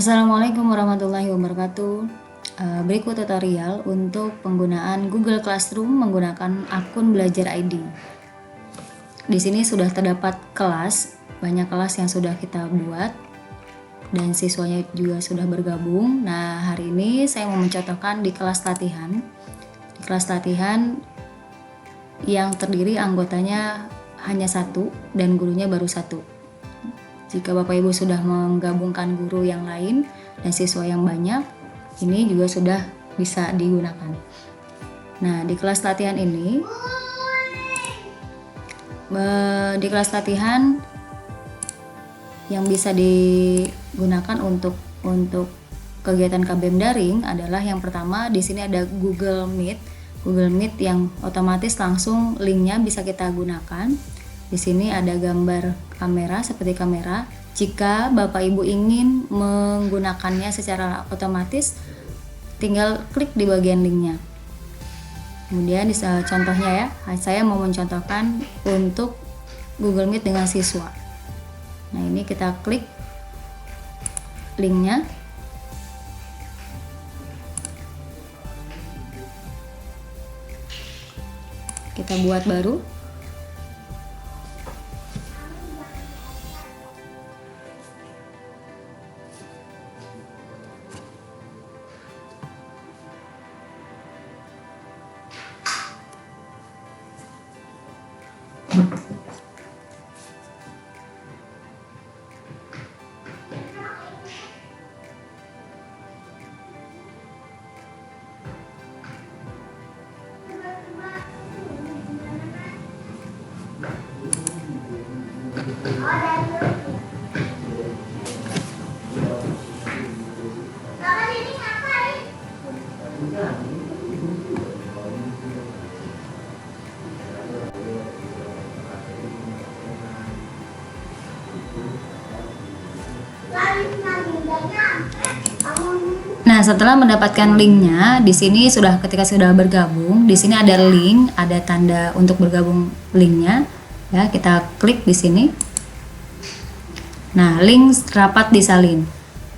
Assalamualaikum warahmatullahi wabarakatuh. Berikut tutorial untuk penggunaan Google Classroom menggunakan akun Belajar ID. Di sini sudah terdapat kelas, banyak kelas yang sudah kita buat dan siswanya juga sudah bergabung. Nah, hari ini saya mau mencontohkan di kelas latihan. Di kelas latihan yang terdiri anggotanya hanya satu dan gurunya baru satu. Jika Bapak Ibu sudah menggabungkan guru yang lain dan siswa yang banyak, ini juga sudah bisa digunakan. Nah, di kelas latihan ini, di kelas latihan yang bisa digunakan untuk kegiatan KBM daring adalah yang pertama, di sini ada Google Meet. Google Meet yang otomatis langsung linknya bisa kita gunakan. Di sini ada gambar kamera seperti kamera. Jika Bapak Ibu ingin menggunakannya secara otomatis, tinggal klik di bagian linknya. Kemudian contohnya ya, saya mau mencontohkan untuk Google Meet dengan siswa. Nah, ini kita klik linknya. Kita buat baru. Nah, setelah mendapatkan linknya, di sini ketika sudah bergabung, di sini ada link, ada tanda untuk bergabung linknya. Ya, kita klik di sini. Nah, link rapat disalin.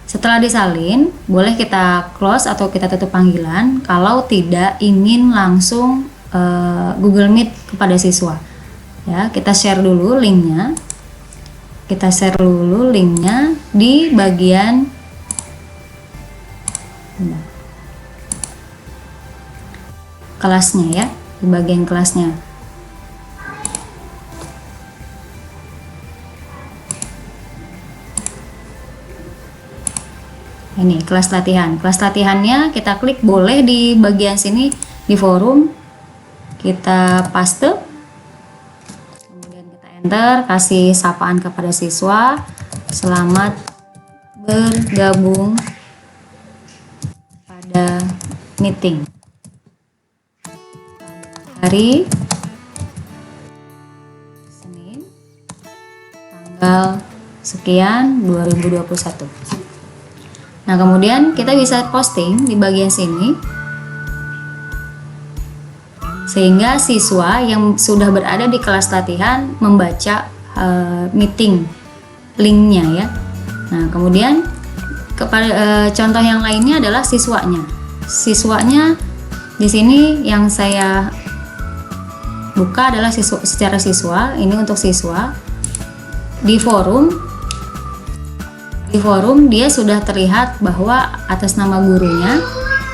Setelah disalin, boleh kita close atau kita tutup panggilan kalau tidak ingin langsung Google Meet kepada siswa. Ya, kita share dulu linknya. Kita share dulu linknya di bagian kelasnya ya, di bagian kelasnya. Ini kelas latihan. Kelas latihannya kita klik boleh di bagian sini di forum. Kita paste. Kemudian kita enter, kasih sapaan kepada siswa. Selamat bergabung pada meeting hari Senin tanggal sekian 2021. Nah, kemudian kita bisa posting di bagian sini sehingga siswa yang sudah berada di kelas latihan membaca meeting linknya ya. Nah, kemudian contoh yang lainnya adalah siswanya. Siswanya di sini yang saya buka adalah secara siswa. Ini untuk siswa di forum. Di forum dia sudah terlihat bahwa atas nama gurunya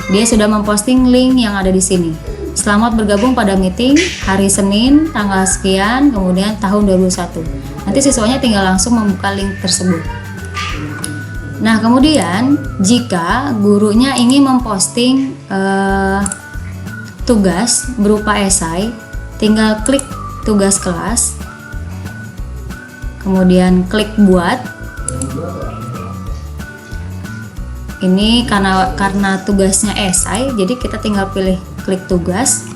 dia sudah memposting link yang ada di sini. Selamat bergabung pada meeting hari Senin tanggal sekian kemudian tahun 2021. Nanti siswanya tinggal langsung membuka link tersebut. Nah, kemudian jika gurunya ingin memposting tugas berupa esai, tinggal klik tugas kelas, kemudian klik buat. Ini karena tugasnya esai, jadi kita tinggal pilih klik tugas.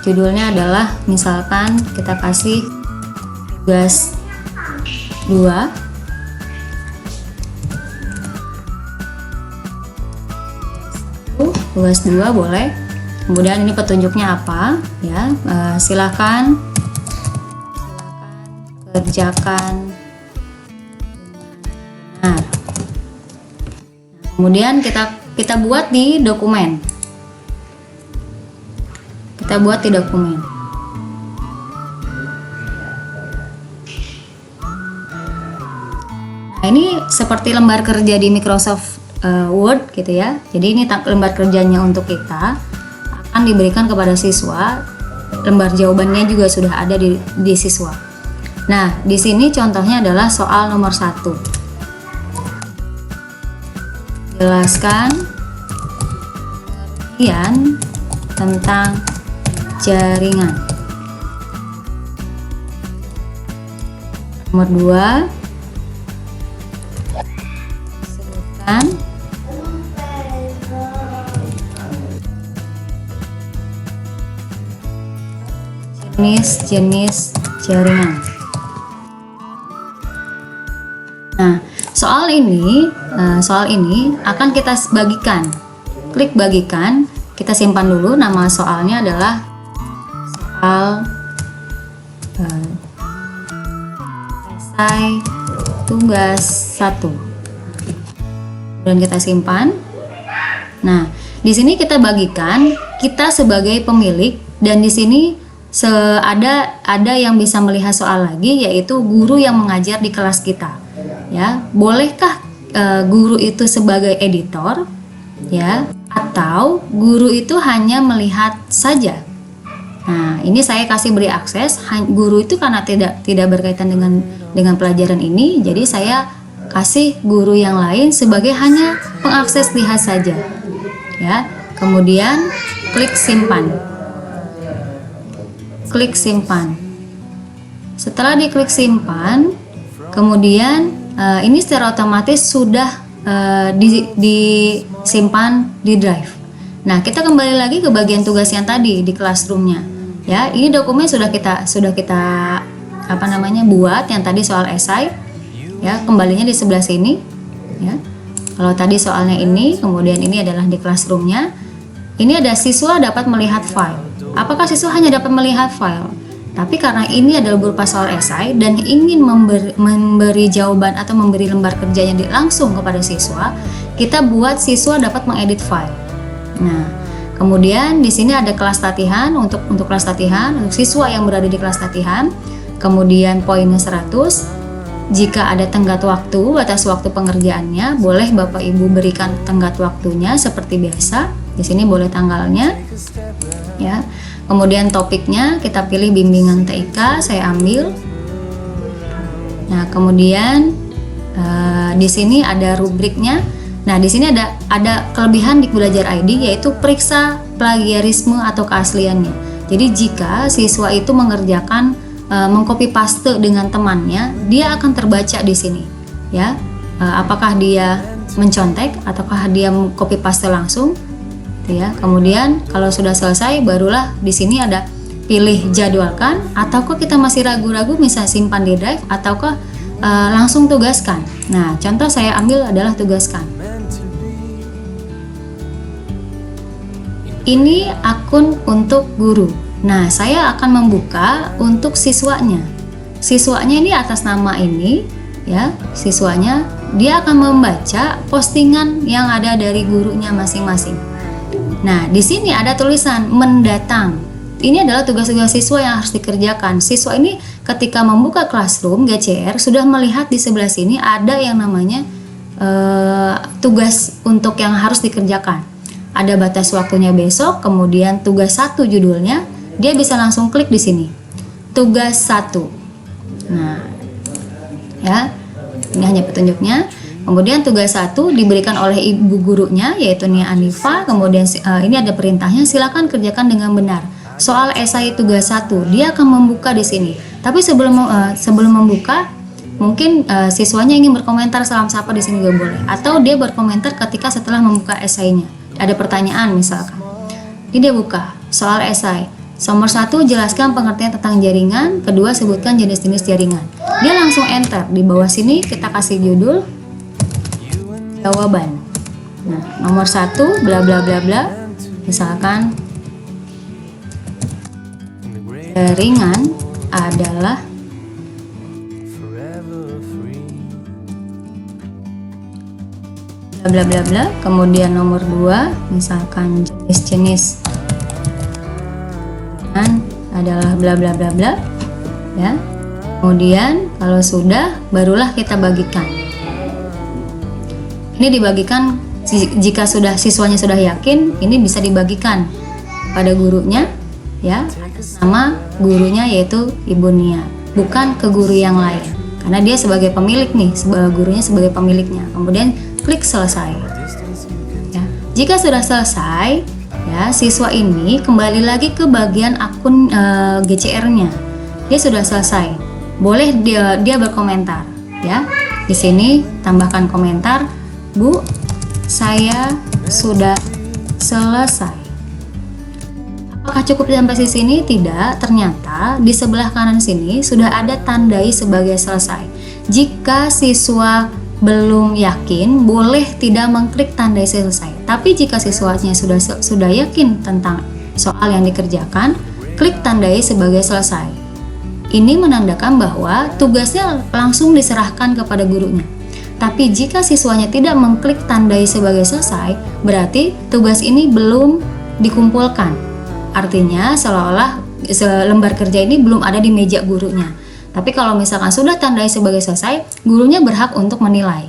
Judulnya adalah misalkan kita kasih tugas 2. Tugas 2 boleh. Kemudian ini petunjuknya apa ya, silakan kerjakan dengan benar. Kemudian kita buat di dokumen. Kita buat di dokumen. Nah, ini seperti lembar kerja di Microsoft Word gitu ya. Jadi ini lembar kerjanya untuk kita, akan diberikan kepada siswa. Lembar jawabannya juga sudah ada di siswa. Nah, di sini contohnya adalah soal nomor 1. Jelaskan pengertian tentang jaringan. Nomor 2, sebutkan jenis-jenis jaringan. Nah, soal ini akan kita bagikan. Klik bagikan, kita simpan dulu. Nama soalnya adalah soal esai tugas 1. Dan kita simpan. Nah, di sini kita bagikan, kita sebagai pemilik, dan di sini ada yang bisa melihat soal lagi, yaitu guru yang mengajar di kelas kita. Ya, bolehkah guru itu sebagai editor, ya, atau guru itu hanya melihat saja? Nah, ini saya kasih beri akses. Guru itu karena tidak berkaitan dengan pelajaran ini, jadi saya kasih guru yang lain sebagai hanya pengakses lihat saja. Ya, kemudian klik simpan. Klik simpan. Setelah diklik simpan, kemudian ini secara otomatis sudah disimpan di drive. Nah, kita kembali lagi ke bagian tugas yang tadi di classroomnya. Ya, ini dokumen sudah kita buat yang tadi soal esai. Ya, kembalinya di sebelah sini. Ya, kalau tadi soalnya ini, kemudian ini adalah di classroomnya. Ini ada siswa dapat melihat file. Apakah siswa hanya dapat melihat file? Tapi karena ini adalah berupa soal esai dan ingin memberi jawaban atau memberi lembar kerjanya langsung kepada siswa, kita buat siswa dapat mengedit file. Nah, kemudian di sini ada kelas latihan untuk kelas latihan untuk siswa yang berada di kelas latihan. Kemudian poinnya 100. Jika ada tenggat waktu, batas waktu pengerjaannya, boleh Bapak Ibu berikan tenggat waktunya seperti biasa. Di sini boleh tanggalnya. Ya. Kemudian topiknya kita pilih bimbingan TIK, saya ambil. Nah, kemudian di sini ada rubriknya. Nah, di sini ada kelebihan di Belajar ID, yaitu periksa plagiarisme atau keasliannya. Jadi jika siswa itu mengerjakan mengcopy paste dengan temannya, dia akan terbaca di sini. Ya, apakah dia mencontek ataukah dia copy paste langsung? Ya, kemudian kalau sudah selesai, barulah di sini ada pilih jadwalkan, ataukah kita masih ragu-ragu, misalnya simpan di drive, ataukah langsung tugaskan. Nah, contoh saya ambil adalah tugaskan. Ini akun untuk guru. Nah, saya akan membuka untuk siswanya. Siswanya ini atas nama ini, ya, siswanya dia akan membaca postingan yang ada dari gurunya masing-masing. Nah, di sini ada tulisan mendatang. Ini adalah tugas-tugas siswa yang harus dikerjakan. Siswa ini ketika membuka Classroom GCR sudah melihat di sebelah sini ada yang namanya tugas untuk yang harus dikerjakan. Ada batas waktunya besok, kemudian tugas 1 judulnya, dia bisa langsung klik di sini. Tugas 1. Nah, ya, ini hanya petunjuknya. Kemudian tugas 1 diberikan oleh ibu gurunya, yaitu Nia Anifa. Kemudian ini ada perintahnya, silakan kerjakan dengan benar. Soal esai tugas 1, dia akan membuka di sini. Tapi sebelum membuka, mungkin siswanya ingin berkomentar, salam sapa di sini juga boleh. Atau dia berkomentar ketika setelah membuka esainya. Ada pertanyaan misalkan. Ini dia buka soal esai. Nomor 1, jelaskan pengertian tentang jaringan. Kedua, sebutkan jenis-jenis jaringan. Dia langsung enter. Di bawah sini kita kasih judul jawaban. Nah, nomor 1 bla bla bla bla. Misalkan jaringan adalah bla bla bla bla. Kemudian nomor 2 misalkan jenis-jenis adalah bla bla bla bla ya. Kemudian kalau sudah, barulah kita bagikan. Ini dibagikan jika siswanya sudah yakin, ini bisa dibagikan pada gurunya ya, sama gurunya yaitu Ibu Nia, bukan ke guru yang lain, karena dia sebagai pemilik nih, gurunya sebagai pemiliknya. Kemudian klik selesai ya. Jika sudah selesai ya, siswa ini kembali lagi ke bagian akun GCR-nya. Dia sudah selesai, boleh dia berkomentar ya. Di sini tambahkan komentar, Bu, saya sudah selesai. Apakah cukup sampai di sini? Tidak, ternyata di sebelah kanan sini sudah ada tandai sebagai selesai. Jika siswa belum yakin, boleh tidak mengklik tandai selesai. Tapi jika siswanya sudah yakin tentang soal yang dikerjakan, klik tandai sebagai selesai. Ini menandakan bahwa tugasnya langsung diserahkan kepada gurunya. Tapi jika siswanya tidak mengklik tandai sebagai selesai, berarti tugas ini belum dikumpulkan. Artinya seolah-olah lembar kerja ini belum ada di meja gurunya. Tapi kalau misalkan sudah tandai sebagai selesai, gurunya berhak untuk menilai.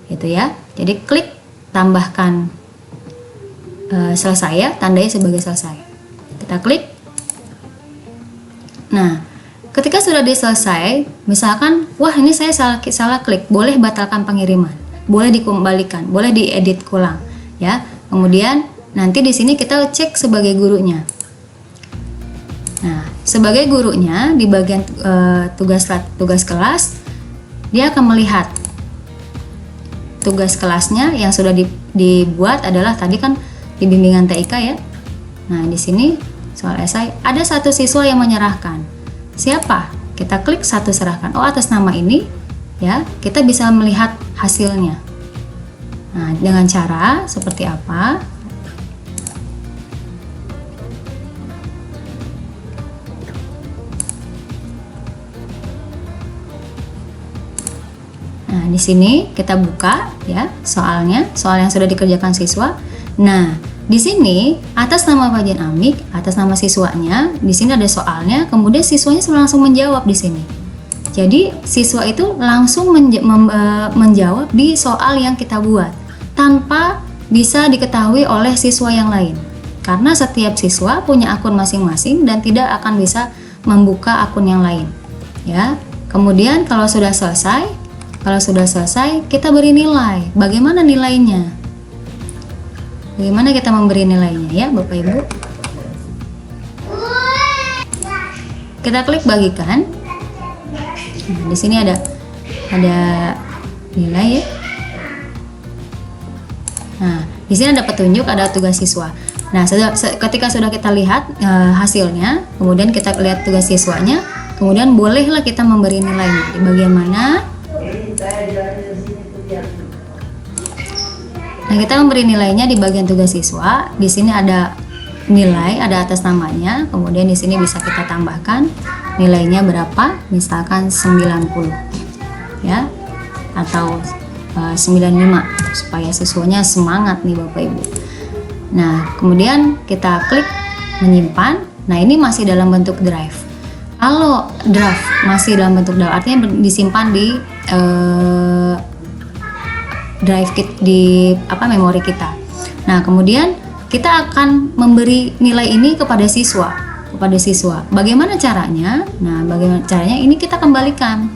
Gitu ya. Jadi klik tambahkan selesai ya, tandai sebagai selesai. Kita klik. Nah, ketika sudah diselesai, misalkan, wah ini saya salah klik, boleh batalkan pengiriman, boleh dikembalikan, boleh diedit ulang, ya. Kemudian nanti di sini kita cek sebagai gurunya. Nah, sebagai gurunya di bagian tugas kelas, dia akan melihat tugas kelasnya yang sudah dibuat adalah tadi kan di bimbingan TIK ya. Nah, di sini soal esai ada satu siswa yang menyerahkan. Siapa? Kita klik satu serahkan. Oh, atas nama ini ya, kita bisa melihat hasilnya. Nah, dengan cara seperti apa? Nah, di sini kita buka ya soalnya, soal yang sudah dikerjakan siswa. Nah, di sini atas nama Fajian Amik, atas nama siswanya, di sini ada soalnya, kemudian siswanya langsung menjawab di sini. Jadi siswa itu langsung menjawab di soal yang kita buat tanpa bisa diketahui oleh siswa yang lain. Karena setiap siswa punya akun masing-masing dan tidak akan bisa membuka akun yang lain. Ya. Kemudian kalau sudah selesai, kita beri nilai. Bagaimana nilainya? Bagaimana kita memberi nilainya ya, Bapak Ibu? Kita klik bagikan. Nah, di sini ada nilai ya. Nah, di sini ada petunjuk, ada tugas siswa. Nah, ketika sudah kita lihat hasilnya, kemudian kita lihat tugas siswanya, kemudian bolehlah kita memberi nilainya. Di bagian mana? Nah, kita memberi nilainya di bagian tugas siswa. Di sini ada nilai, ada atas namanya. Kemudian di sini bisa kita tambahkan nilainya berapa? Misalkan 90. Ya. Atau 95 supaya siswanya semangat nih Bapak Ibu. Nah, kemudian kita klik menyimpan. Nah, ini masih dalam bentuk drive. Kalau draft masih dalam bentuk drive, artinya disimpan di drive di memori kita. Nah, kemudian kita akan memberi nilai ini kepada siswa. Bagaimana caranya? Nah, bagaimana caranya? Ini kita kembalikan.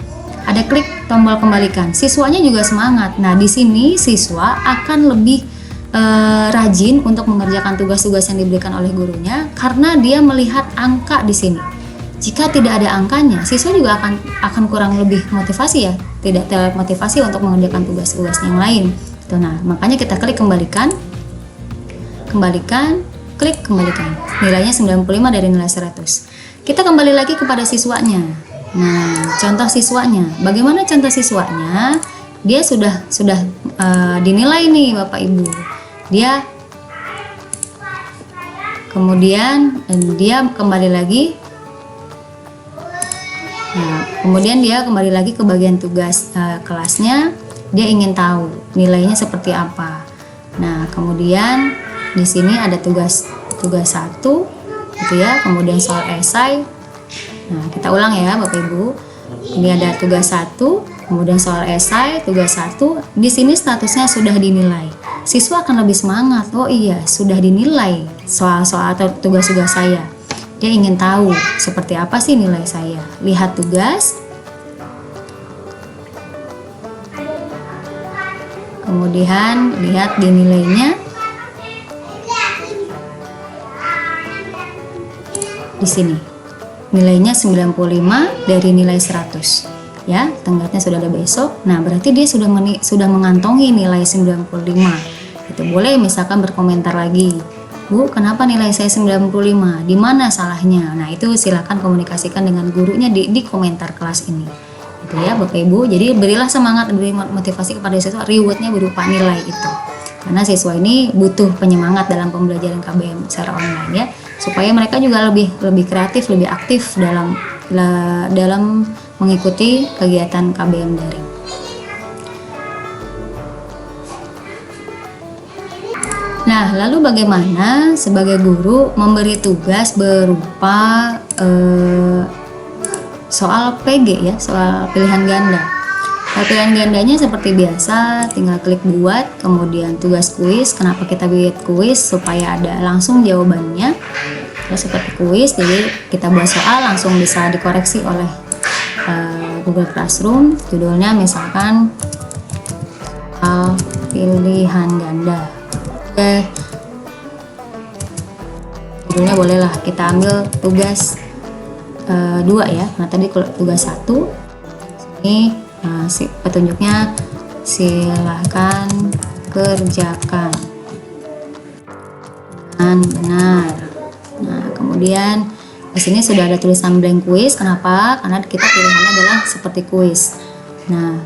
Ada klik tombol kembalikan. Siswanya juga semangat. Nah, di sini siswa akan lebih rajin untuk mengerjakan tugas-tugas yang diberikan oleh gurunya karena dia melihat angka di sini. Jika tidak ada angkanya, siswa juga akan kurang lebih motivasi ya, tidak termotivasi untuk mengerjakan tugas-tugas yang lain. Nah, makanya kita klik kembalikan, klik kembalikan. Nilainya 95 dari nilai 100. Kita kembali lagi kepada siswanya. Nah, contoh siswanya. Bagaimana contoh siswanya? Dia sudah dinilai nih Bapak Ibu. Kemudian dia kembali lagi. Nah, kemudian dia kembali lagi ke bagian tugas kelasnya. dia ingin tahu nilainya seperti apa. Nah, kemudian di sini ada tugas 1 gitu ya, kemudian soal esai. Nah, kita ulang ya Bapak Ibu. Ini ada tugas 1, kemudian soal esai, tugas 1. Di sini statusnya sudah dinilai. Siswa akan lebih semangat. Oh iya, sudah dinilai soal-soal atau tugas-tugas saya. Dia ingin tahu seperti apa sih nilai saya. Lihat tugas. Kemudian lihat di nilainya. Di sini nilainya 95 dari nilai 100 ya, tenggatnya sudah ada besok. Nah, berarti dia sudah mengantongi nilai 95. Itu boleh misalkan berkomentar lagi, Bu, kenapa nilai saya 95, di mana salahnya? Nah, itu silakan komunikasikan dengan gurunya di komentar kelas ini gitu ya Bapak Ibu. Jadi berilah semangat, beri motivasi kepada siswa, rewardnya berupa nilai itu, karena siswa ini butuh penyemangat dalam pembelajaran KBM secara online ya, supaya mereka juga lebih kreatif, lebih aktif dalam mengikuti kegiatan KBM daring. Nah, lalu bagaimana sebagai guru memberi tugas berupa soal PG ya, soal pilihan ganda. Pilihan gandanya seperti biasa, tinggal klik buat, kemudian tugas kuis. Kenapa kita buat kuis? Supaya ada langsung jawabannya. Terus seperti kuis, jadi kita buat soal langsung bisa dikoreksi oleh Google Classroom. Judulnya misalkan soal pilihan ganda. Oke, judulnya bolehlah kita ambil tugas 2 ya. Nah, tadi tugas 1 ini petunjuknya silahkan kerjakan dengan benar. Nah, kemudian di sini sudah ada tulisan blank quiz. Kenapa? Karena kita pilihannya adalah seperti kuis. Nah,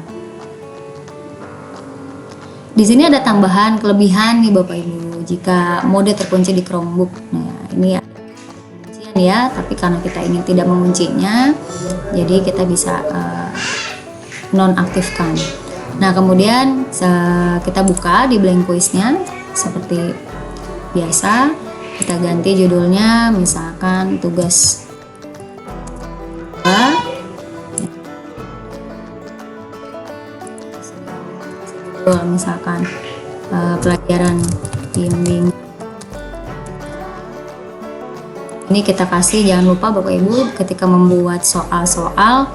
di sini ada tambahan kelebihan nih Bapak Ibu. Jika mode terkunci di Chromebook, nah ini kuncian ya. Tapi karena kita ingin tidak menguncinya, jadi kita bisa nonaktifkan. Nah, kemudian kita buka di blank quiznya seperti biasa. Kita ganti judulnya, misalkan tugas 2, misalkan pelajaran bimbing. Ini kita kasih, jangan lupa Bapak Ibu ketika membuat soal-soal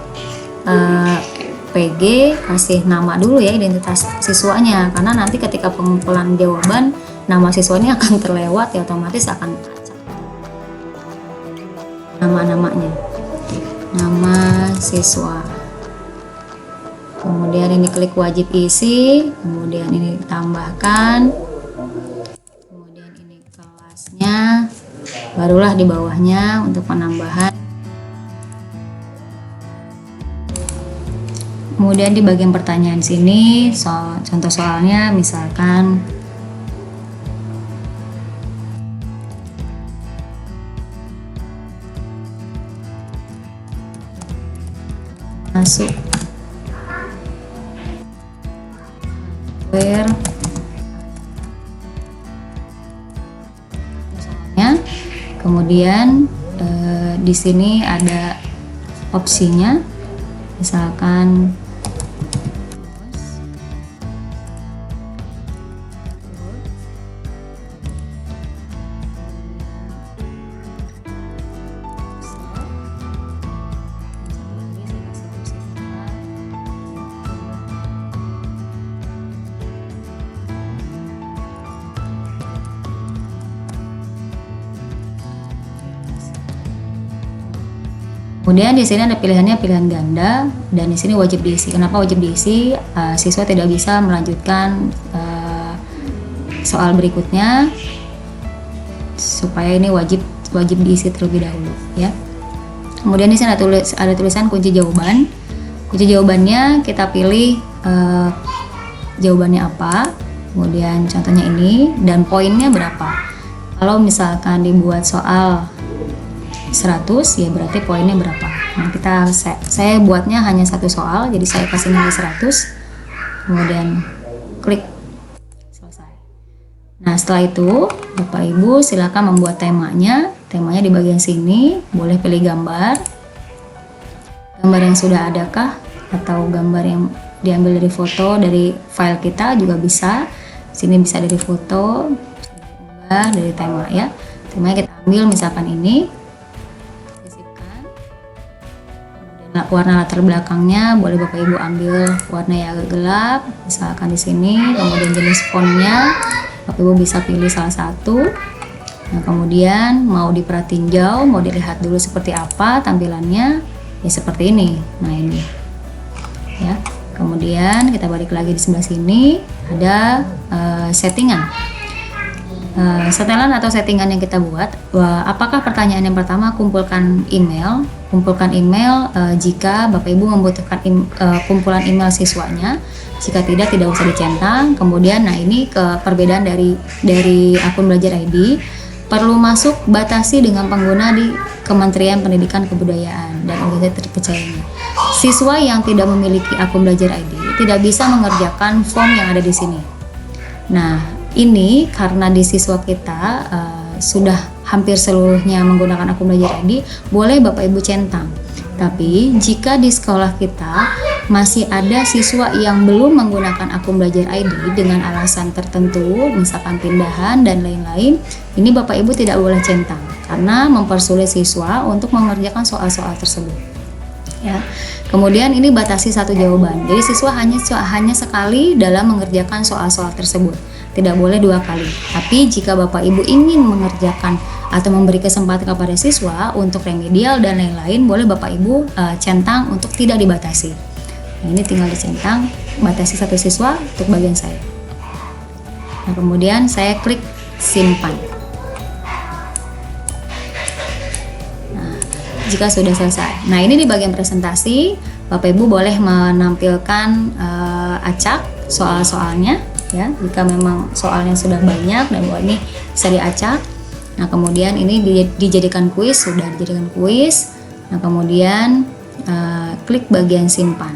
PG kasih nama dulu ya, identitas siswanya, karena nanti ketika pengumpulan jawaban nama siswanya akan terlewat ya, otomatis akan nama-namanya, nama siswa. Kemudian ini klik wajib isi, kemudian ini tambahkan, kemudian ini kelasnya, barulah di bawahnya untuk penambahan. Kemudian di bagian pertanyaan sini, contoh soalnya misalkan masuk where soalnya, kemudian di sini ada opsinya, misalkan kemudian di sini ada pilihannya pilihan ganda, dan di sini wajib diisi. Kenapa wajib diisi? Siswa tidak bisa melanjutkan soal berikutnya, supaya ini wajib diisi terlebih dahulu ya. Kemudian di sini ada tulisan kunci jawaban. Kunci jawabannya kita pilih jawabannya apa, kemudian contohnya ini, dan poinnya berapa. Kalau misalkan dibuat soal 100 ya berarti poinnya berapa. Nah, saya buatnya hanya satu soal, jadi saya kasih nilai 100. kemudian klik selesai. Nah, setelah itu Bapak Ibu silakan membuat temanya. Temanya di bagian sini, boleh pilih gambar yang sudah adakah atau gambar yang diambil dari foto dari file kita juga bisa. Sini bisa dari foto, bisa dari tema ya. Temanya kita ambil misalkan ini, sisipkan. Kemudian warna latar belakangnya boleh Bapak Ibu ambil warna yang agak gelap, misalkan di sini. Kemudian jenis fontnya Bapak Ibu bisa pilih salah satu. Nah, kemudian mau diperhatiin jauh, mau dilihat dulu seperti apa tampilannya, ya seperti ini. Nah, ini ya. Kemudian kita balik lagi di sebelah sini, ada settingan. Setelan atau settingan yang kita buat. Apakah pertanyaan yang pertama, kumpulkan email jika Bapak Ibu membutuhkan kumpulan email siswanya. Jika tidak usah dicentang. Kemudian, nah ini perbedaan dari akun Belajar ID. Perlu masuk batasi dengan pengguna di Kementerian Pendidikan Kebudayaan dan organisasi terpercaya. Siswa yang tidak memiliki akun Belajar ID tidak bisa mengerjakan form yang ada di sini. Nah, ini karena di siswa kita sudah hampir seluruhnya menggunakan akun Belajar ID, boleh Bapak Ibu centang. Tapi jika di sekolah kita masih ada siswa yang belum menggunakan akun Belajar ID dengan alasan tertentu, misalkan pindahan dan lain-lain, ini Bapak Ibu tidak boleh centang karena mempersulit siswa untuk mengerjakan soal-soal tersebut. Ya. Kemudian ini batasi satu jawaban. Jadi siswa hanya sekali dalam mengerjakan soal-soal tersebut. Tidak boleh 2 kali. Tapi jika Bapak Ibu ingin mengerjakan atau memberi kesempatan kepada siswa untuk remedial dan lain-lain, boleh Bapak Ibu centang untuk tidak dibatasi. Nah, ini tinggal dicentang, batasi satu siswa untuk bagian saya. Nah, kemudian saya klik simpan. Nah, jika sudah selesai. Nah, ini di bagian presentasi, Bapak Ibu boleh menampilkan acak soal-soalnya. Ya, jika memang soalnya sudah banyak dan ini bisa diacak. Nah, kemudian ini dijadikan kuis, sudah dijadikan kuis. Nah, kemudian klik bagian simpan.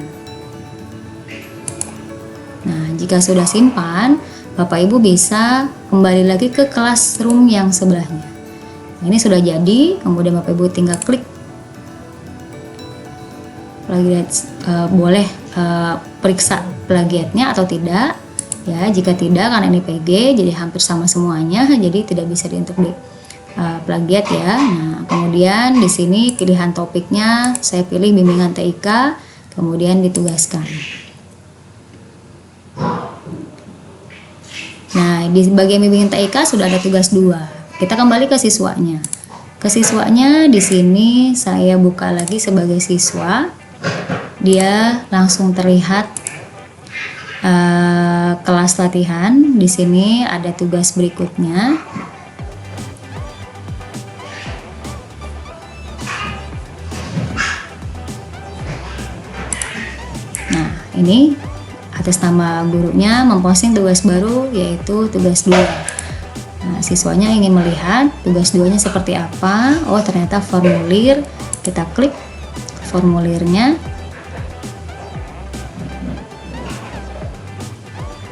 Nah, jika sudah simpan, Bapak Ibu bisa kembali lagi ke classroom yang sebelahnya. Nah, ini sudah jadi, kemudian Bapak Ibu tinggal klik plagiat, boleh periksa plagiatnya atau tidak. Ya, jika tidak, karena ini PG, jadi hampir sama semuanya, jadi tidak bisa untuk di plagiat ya. Nah, kemudian di sini pilihan topiknya, saya pilih bimbingan TIK, kemudian ditugaskan. Nah, di bagian bimbingan TIK sudah ada tugas 2. Kita kembali ke siswanya. Ke siswanya di sini saya buka lagi sebagai siswa. Dia langsung terlihat kelas latihan. Di sini ada tugas berikutnya. Nah, ini atas nama gurunya memposting tugas baru, yaitu tugas 2. Nah, siswanya ingin melihat tugas 2-nya seperti apa. Oh, ternyata formulir. Kita klik formulirnya.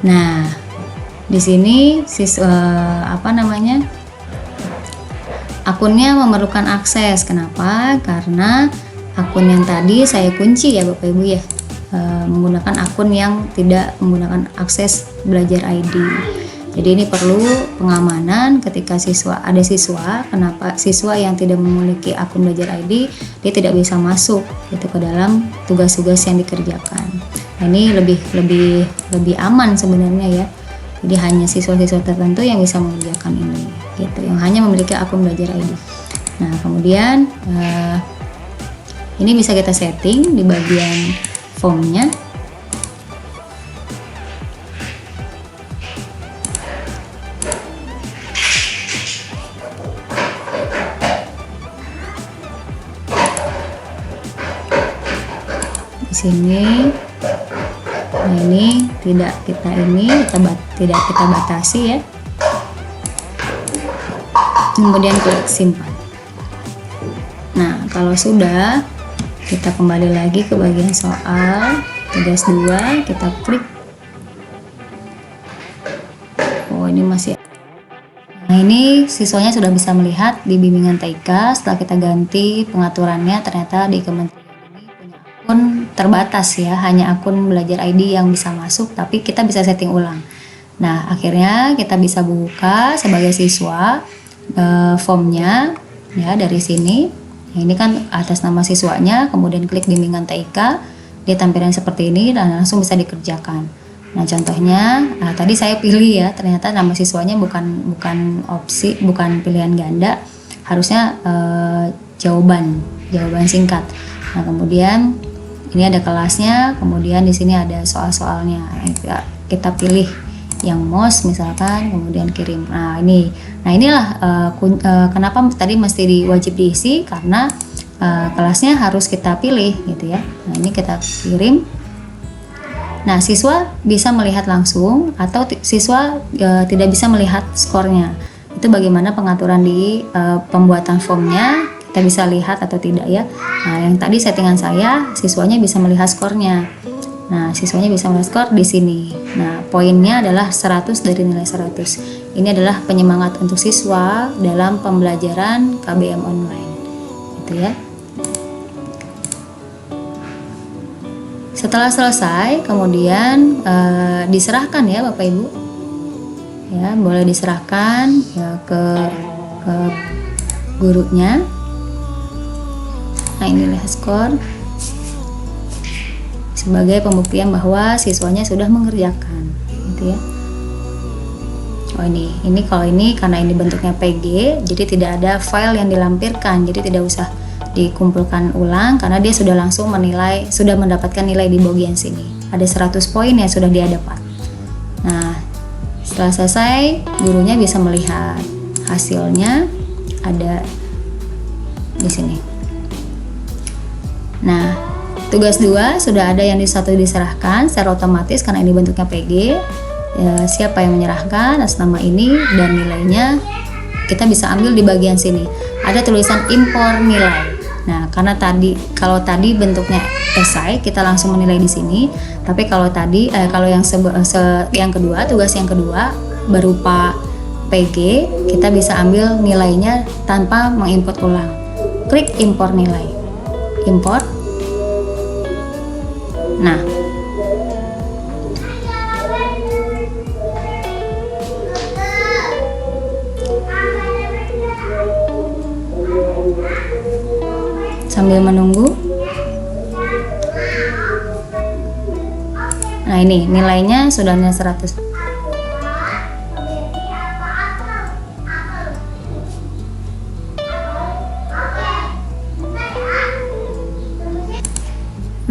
Nah, di sini akunnya memerlukan akses. Kenapa? Karena akun yang tadi saya kunci ya Bapak Ibu ya, menggunakan akun yang tidak menggunakan akses Belajar ID. Jadi ini perlu pengamanan ketika ada siswa. Kenapa siswa yang tidak memiliki akun Belajar ID dia tidak bisa masuk gitu ke dalam tugas-tugas yang dikerjakan. Nah, ini lebih aman sebenarnya ya. Jadi hanya siswa-siswa tertentu yang bisa mengerjakan ini gitu, yang hanya memiliki akun Belajar ID. Nah, kemudian ini bisa kita setting di bagian formnya. Di sini, nah ini tidak kita batasi ya. Kemudian klik simpan. Nah, kalau sudah, kita kembali lagi ke bagian soal tugas 2, kita klik ini masih. Nah, ini siswanya sudah bisa melihat di bimbingan TIK. Setelah kita ganti pengaturannya, ternyata di kementerian ini punya akun terbatas ya, hanya akun belajar ID yang bisa masuk, tapi kita bisa setting ulang. Nah, akhirnya kita bisa buka sebagai siswa formnya ya dari sini. Nah, ini kan atas nama siswanya, kemudian klik bimbingan TIK, dia tampilan seperti ini dan langsung bisa dikerjakan. Nah, contohnya tadi saya pilih ya, ternyata nama siswanya bukan opsi, bukan pilihan ganda, harusnya jawaban singkat. Nah, kemudian ini ada kelasnya, kemudian di sini ada soal-soalnya. Kita pilih yang most misalkan, kemudian kirim. Nah, inilah kenapa tadi mesti wajib diisi, karena kelasnya harus kita pilih gitu ya. Nah, ini kita kirim. Nah, siswa bisa melihat langsung atau siswa tidak bisa melihat skornya. Itu bagaimana pengaturan di pembuatan formnya, kita bisa lihat atau tidak ya. Nah, yang tadi settingan saya, siswanya bisa melihat skornya. Nah, siswanya bisa melihat skor di sini. Nah, poinnya adalah 100 dari nilai 100. Ini adalah penyemangat untuk siswa dalam pembelajaran KBM online. Gitu ya. Setelah selesai, kemudian diserahkan ya Bapak Ibu, ya boleh diserahkan ya ke gurunya. Nah, ini lihat skor sebagai pembuktian bahwa siswanya sudah mengerjakan, gitu ya. Oh, ini kalau ini karena ini bentuknya PG, jadi tidak ada file yang dilampirkan, jadi tidak usah dikumpulkan ulang karena dia sudah langsung menilai, sudah mendapatkan nilai di bagian sini. Ada 100 poin yang sudah dia dapat. Nah, setelah selesai, gurunya bisa melihat hasilnya ada di sini. Nah, tugas 2 sudah ada yang satu diserahkan secara otomatis karena ini bentuknya PG. Ya, siapa yang menyerahkan atas nama ini dan nilainya kita bisa ambil di bagian sini. Ada tulisan impor nilai. Nah, karena kalau tadi bentuknya esai, kita langsung menilai di sini. Tapi kalau yang kedua, tugas yang kedua berupa PG, kita bisa ambil nilainya tanpa mengimport ulang. Klik impor nilai. Import. Nah, sambil menunggu. Nah, ini nilainya sudah 100.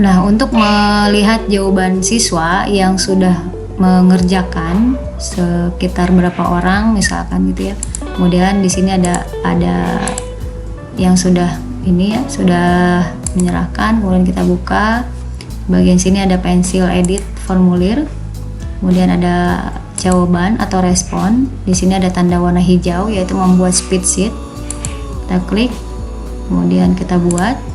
Nah, untuk melihat jawaban siswa yang sudah mengerjakan sekitar berapa orang misalkan gitu ya. Kemudian di sini ada yang sudah menyerahkan, kemudian kita buka. Bagian sini ada pensil edit formulir. Kemudian ada jawaban atau respon. Di sini ada tanda warna hijau yaitu membuat spreadsheet. Kita klik, kemudian kita buat.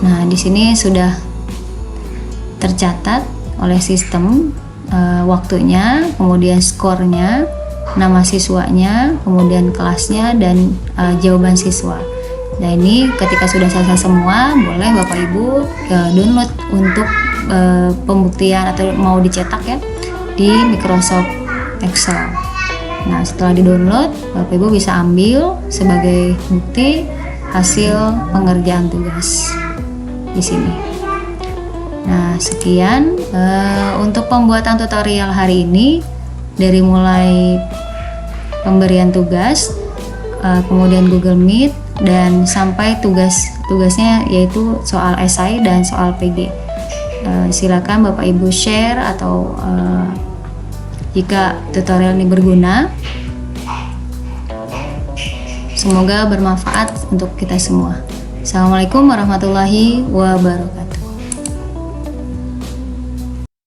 Nah, di sini sudah tercatat oleh sistem waktunya, kemudian skornya, nama siswanya, kemudian kelasnya, dan jawaban siswa. Nah, ini ketika sudah selesai semua, boleh Bapak Ibu download untuk pembuktian atau mau dicetak ya di Microsoft Excel. Nah, setelah di-download, Bapak Ibu bisa ambil sebagai bukti hasil pengerjaan tugas di sini. Nah, sekian untuk pembuatan tutorial hari ini, dari mulai pemberian tugas, kemudian Google Meet, dan sampai tugasnya yaitu soal esai dan soal PG. Silakan Bapak Ibu share atau jika tutorial ini berguna. Semoga bermanfaat untuk kita semua. Assalamualaikum warahmatullahi wabarakatuh.